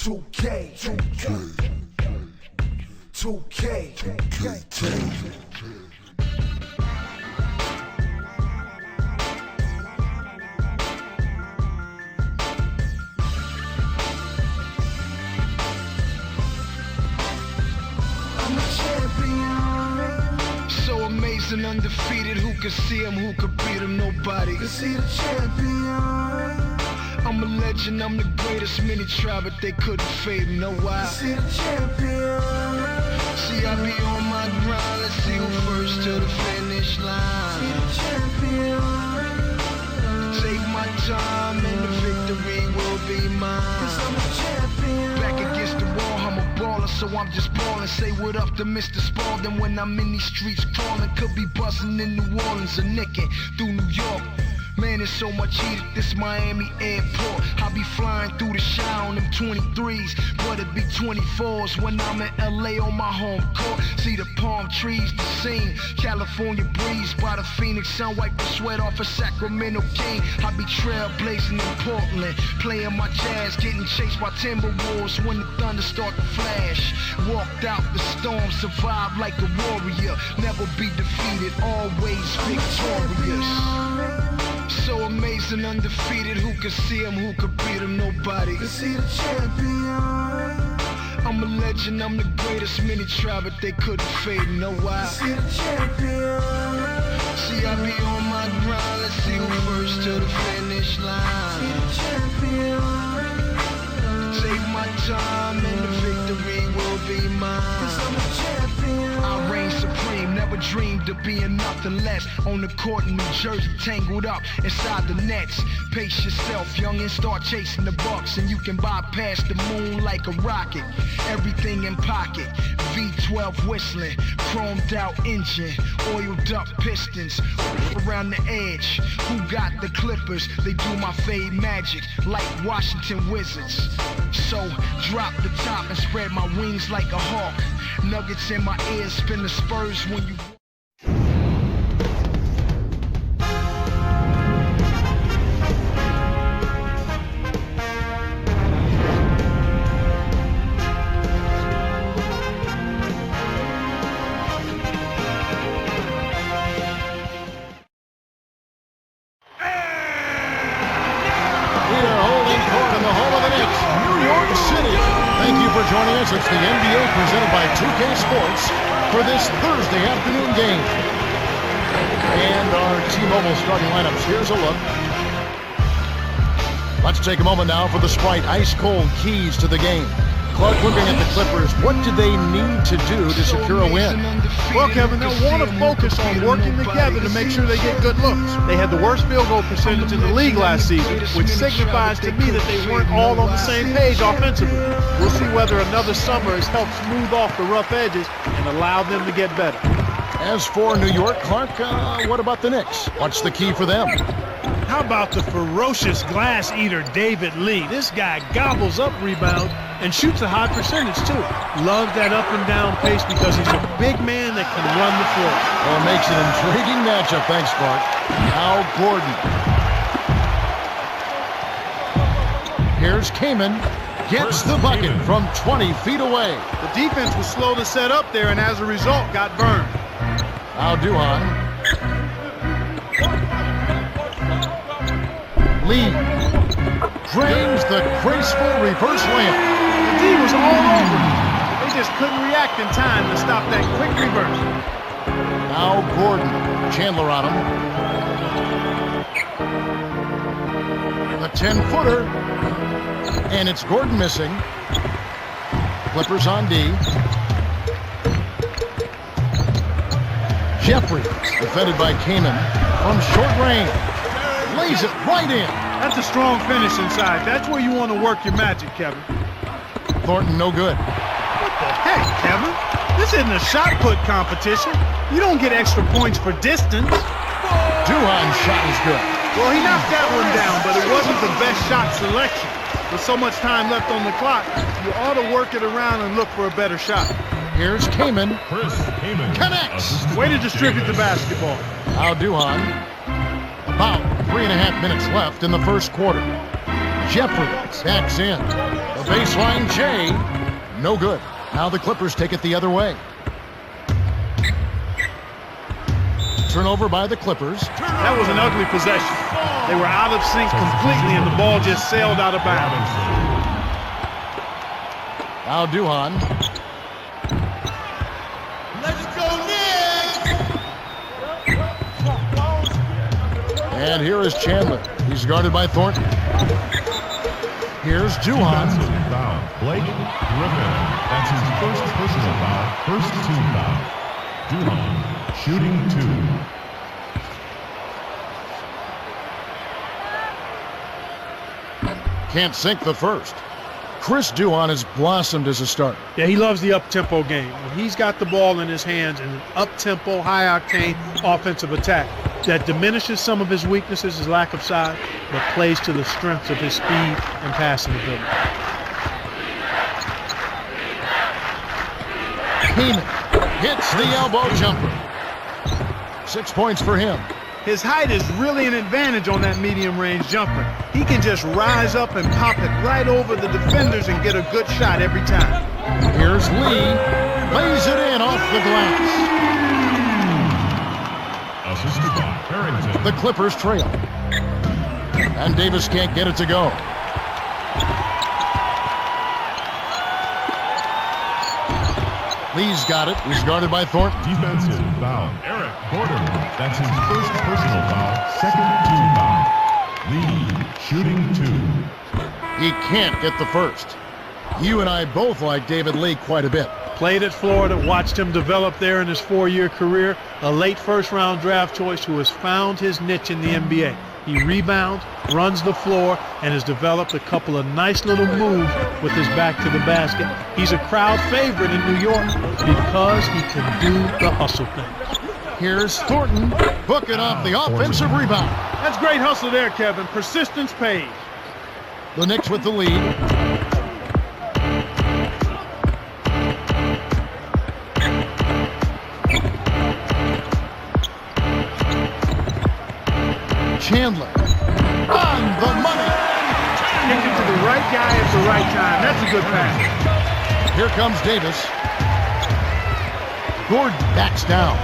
2K, 2K. So amazing, undefeated. Who could see him? Who could beat him? Nobody. Cause he the champion. I'm a legend, I'm the greatest. Many tried, but they couldn't fade me. Know why? Cause he the champion. See, I be on my grind. Let's see who first to the finish line. He the champion. Take my time and the victory will be mine. Cause I'm a champion. Back against the wall, I'm a baller, so I'm just ballin'. Say what up to Mr. Spalding when I'm in these streets crawling. Could be buzzing in New Orleans or nicking through New York. Man, there's so much heat at this Miami airport. I be flying through the shy on them 23s, but it be 24s when I'm in LA on my home court. See the palm trees, the scene, California breeze by the Phoenix sun, wipe the sweat off a Sacramento King. I be trailblazing in Portland, playing my jazz, getting chased by Timberwolves when the thunder start to flash. Walked out the storm, survived like a warrior, never be defeated, always victorious. So amazing, undefeated. Who could see him? Who could beat him? Nobody. Cause he the champion. I'm a legend, I'm the greatest. Many tried, but they couldn't fade me. Know why? Cause he the champion. See, I be on my grind. Let's see who first to the finish line. He the champion. Take my time and the victory will be mine. Cause I'm a champion. I reign supreme, never dreamed of being nothing less. On the court in New Jersey, tangled up inside the nets. Pace yourself, young, and start chasing the bucks, and you can bypass the moon like a rocket. Everything in pocket, V12 whistling, chromed out engine, oiled up pistons, around the edge. Who got the Clippers? They do my fade magic like Washington Wizards. So drop the top and spread my wings like a hawk. Nuggets in my ears, spin the Spurs when you. Joining us, it's the NBA presented by 2K Sports for this Thursday afternoon game. And our T-Mobile starting lineups. Here's a look. Let's take a moment now for the Sprite ice-cold keys to the game. Clark, looking at the Clippers, what do they need to do to secure a win? Well, Kevin, they'll want to focus on working together to make sure they get good looks. They had the worst field goal percentage in the league last season, which signifies to me that they weren't all on the same page offensively. We'll see whether another summer has helped smooth off the rough edges and allow them to get better. As for New York, Clark, what about the Knicks? What's the key for them? How about the ferocious glass eater David Lee? This guy gobbles up rebounds and shoots a high percentage too. Love that up and down pace because he's a big man that can run the floor. Well, it makes an intriguing matchup. Thanks, Clark. Now Gordon. Here's Kaman. Gets the bucket from 20 feet away. The defense was slow to set up there and as a result got burned. Now Duhan. Lee drains the graceful reverse layup. The D was all over him. They just couldn't react in time to stop that quick reverse. Now Gordon. Chandler on him. The 10-footer. And it's Gordon missing. Clippers on D. Jeffrey, defended by Kaman from short range. Lays it right in. That's a strong finish inside. That's where you want to work your magic, Kevin. Thornton, no good. What the heck, Kevin? This isn't a shot put competition. You don't get extra points for distance. Duhan's shot is good. Well, he knocked that one down, but it wasn't the best shot selection. With so much time left on the clock, you ought to work it around and look for a better shot. Here's Kaman. Chris Kaman Connects. Way to distribute the basketball. Now Duhan. About 3.5 minutes left in the first quarter. Jeffrey backs in. The baseline J, no good. Now the Clippers take it the other way. Turnover by the Clippers. That was an ugly possession. They were out of sync completely, and the ball just sailed out of bounds. Now Duhan. Let's go, Knicks! And here is Chandler. He's guarded by Thornton. Here's Duhan. Foul. Blake Griffin. That's his first personal foul. First team foul. Duhan shooting 2. Can't sink the first. Chris Duhan has blossomed as a starter. Yeah, he loves the up-tempo game. When he's got the ball in his hands in an up-tempo, high-octane offensive attack that diminishes some of his weaknesses, his lack of size, but plays to the strengths of his speed and passing ability. Heyman hits the elbow jumper. 6 points for him. His height is really an advantage on that medium-range jumper. He can just rise up and pop it right over the defenders and get a good shot every time. Here's Lee. Lays it in off the glass. Assisted by Harrington. The Clippers trail. And Davis can't get it to go. Lee's got it. He's guarded by Thornton. Defensive foul. Eric Gordon. That's his first personal foul. Second team foul. Lee shooting 2. He can't get the first. You and I both like David Lee quite a bit. Played at Florida, watched him develop there in his 4-year career. A late first-round draft choice who has found his niche in the NBA. He rebounds, runs the floor, and has developed a couple of nice little moves with his back to the basket. He's a crowd favorite in New York because he can do the hustle thing. Here's Thornton booking off the offensive rebound. That's great hustle there, Kevin. Persistence pays. The Knicks with the lead. Chandler on the money. Kick it to the right guy at the right time. That's a good pass. Here comes Davis. Gordon backs down.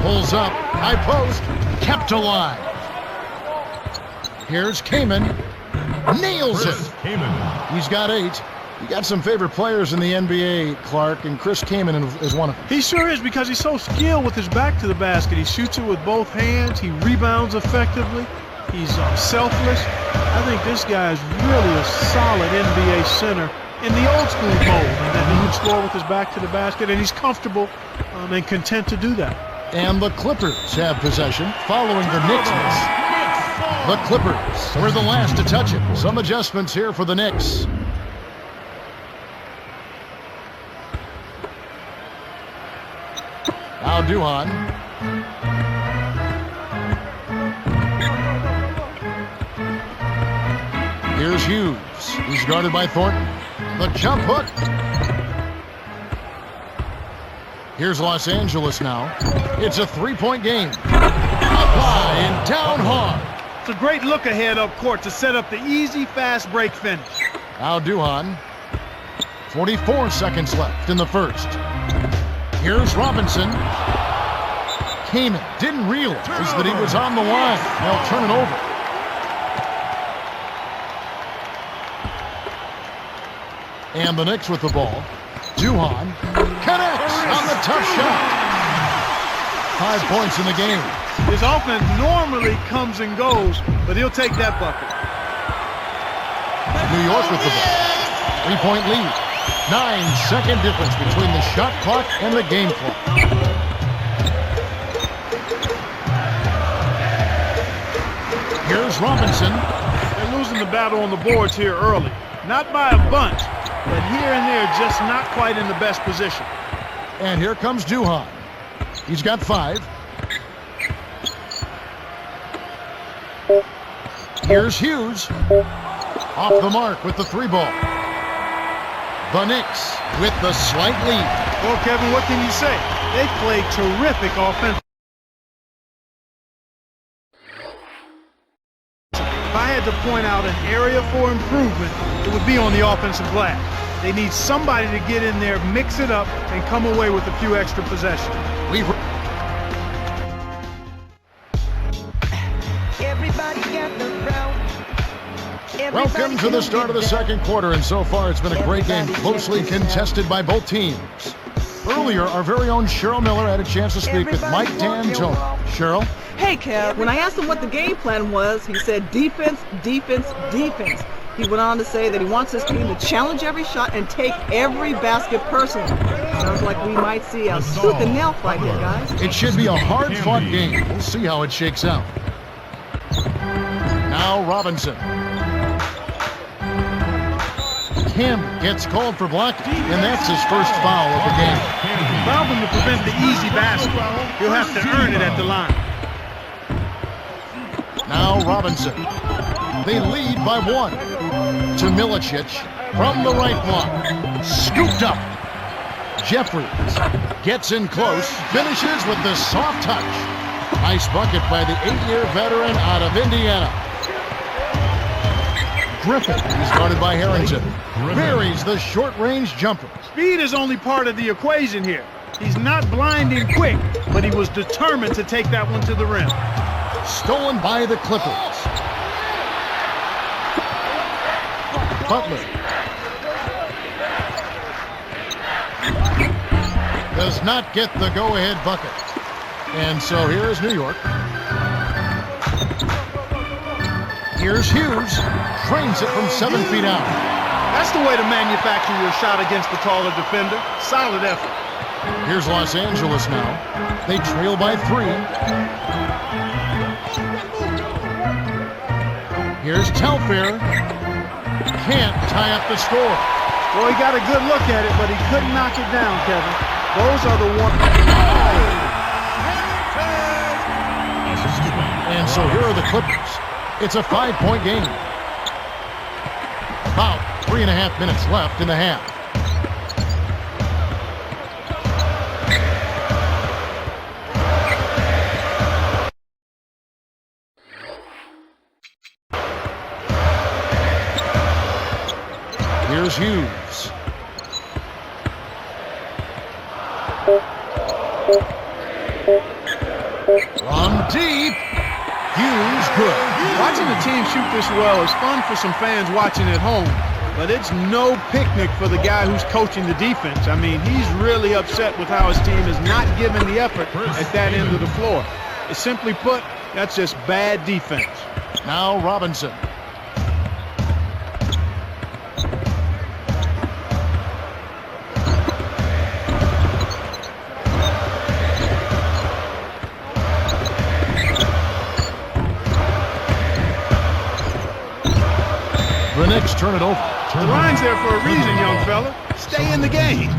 Pulls up. High post. Kept alive. Here's Kaman. Nails it. Kaman. He's got 8. You got some favorite players in the NBA, Clark, and Chris Kaman is one of them. He sure is because he's so skilled with his back to the basket. He shoots it with both hands. He rebounds effectively. He's selfless. I think this guy is really a solid NBA center in the old school mode, and that he can score with his back to the basket, and he's comfortable and content to do that. And the Clippers have possession following the Knicks miss. The Clippers were the last to touch it. Some adjustments here for the Knicks. Now Duhan. Here's Hughes. He's guarded by Thornton. The jump hook. Here's Los Angeles now. It's a 3-point game. Up high and down hard. It's a great look ahead up court to set up the easy, fast break finish. Now Duhan. 44 seconds left in the first. Here's Robinson. Kaman didn't realize that he was on the line. They'll turn it over. And the Knicks with the ball. Duhan connects on the tough shot. 5 points in the game. His offense normally comes and goes, but he'll take that bucket. New York with the ball. 3-point lead. 9-second difference between the shot clock and the game clock. Here's Robinson. They're losing the battle on the boards here early. Not by a bunch, but here and there just not quite in the best position. And here comes Duhan. He's got 5. Here's Hughes. Off the mark with the 3 ball. The Knicks with the slight lead. Well, Kevin, what can you say? They played terrific offense. I had to point out an area for improvement, it would be on the offensive glass. They need somebody to get in there, mix it up, and come away with a few extra possessions. Everybody gather round. Welcome to the start of the second quarter, and so far it's been a great game, closely contested by both teams. Earlier, our very own Cheryl Miller had a chance to speak with Mike D'Antoni. Cheryl? Hey, Kev, when I asked him what the game plan was, he said defense, defense, defense. He went on to say that he wants his team to challenge every shot and take every basket personally. Sounds like we might see a tooth and nail fight here, guys. It should be a hard-fought game. We'll see how it shakes out. Now Robinson. Campbell gets called for blocking, and that's his first foul of the game. Fouled him to prevent the easy basket. He'll have to earn it at the line. Now Robinson. They lead by 1 to Milicic from the right block. Scooped up. Jeffries gets in close, finishes with the soft touch. Nice bucket by the 8-year veteran out of Indiana. Griffin, he's guarded by Harrington. Buries the short-range jumper. Speed is only part of the equation here. He's not blinding quick, but he was determined to take that one to the rim. Stolen by the Clippers. Butler does not get the go-ahead bucket. And so here's New York. Here's Hughes. Trains it from 7 feet out. That's the way to manufacture your shot against the taller defender. Solid effort. Here's Los Angeles now. They trail by 3. Here's Telfair. Can't tie up the score. Well, he got a good look at it, but he couldn't knock it down, Kevin. Those are the ones. And so here are the Clippers. It's a 5-point game. About 3.5 minutes left in the half. Here's Hughes. From deep. Hughes good. Watching the team shoot this well is fun for some fans watching at home, but it's no picnic for the guy who's coaching the defense. I mean, he's really upset with how his team is not giving the effort at that end of the floor. It's simply put, that's just bad defense. Now Robinson. The Knicks turn it over. The line's there for a reason, young fella. Stay in the game.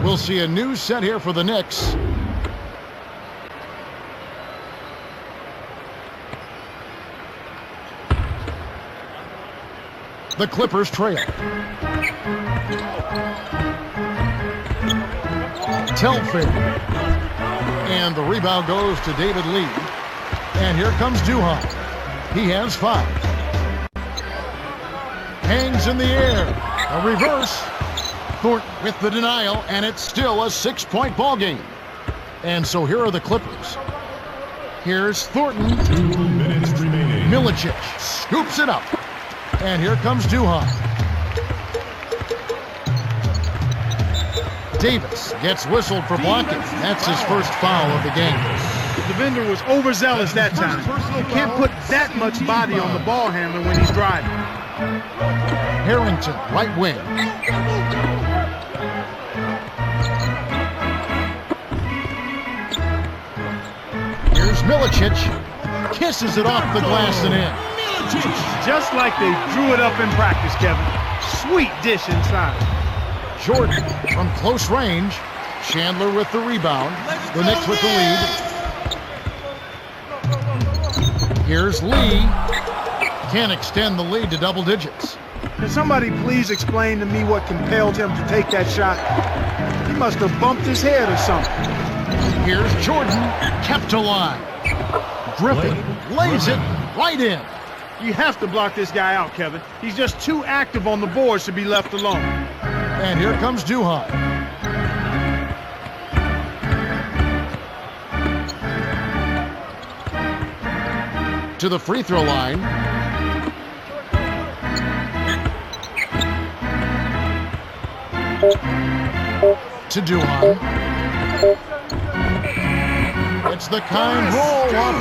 We'll see a new set here for the Knicks. The Clippers trail. Telfair. And the rebound goes to David Lee. And here comes Duhon. He has 5. Hangs in the air. A reverse. Thornton with the denial, and it's still a 6-point ball game. And so here are the Clippers. Here's Thornton. 2 minutes remaining. Milicic scoops it up. And here comes Duhon. Davis gets whistled for blocking. That's his first foul of the game. The defender was overzealous that time. You can't put that much body on the ball handler when he's driving. Harrington, right wing. Here's Milicic. Kisses it off the glass and in. Just like they drew it up in practice, Kevin. Sweet dish inside. Jordan from close range. Chandler with the rebound. The Knicks with the lead. Here's Lee. Can't extend the lead to double digits. Can somebody please explain to me what compelled him to take that shot? He must have bumped his head or something. Here's Jordan, kept alive. Griffin lays it right in. You have to block this guy out, Kevin. He's just too active on the boards to be left alone. And here comes Duhan. To the free throw line. To Duhan. It's the kind roll off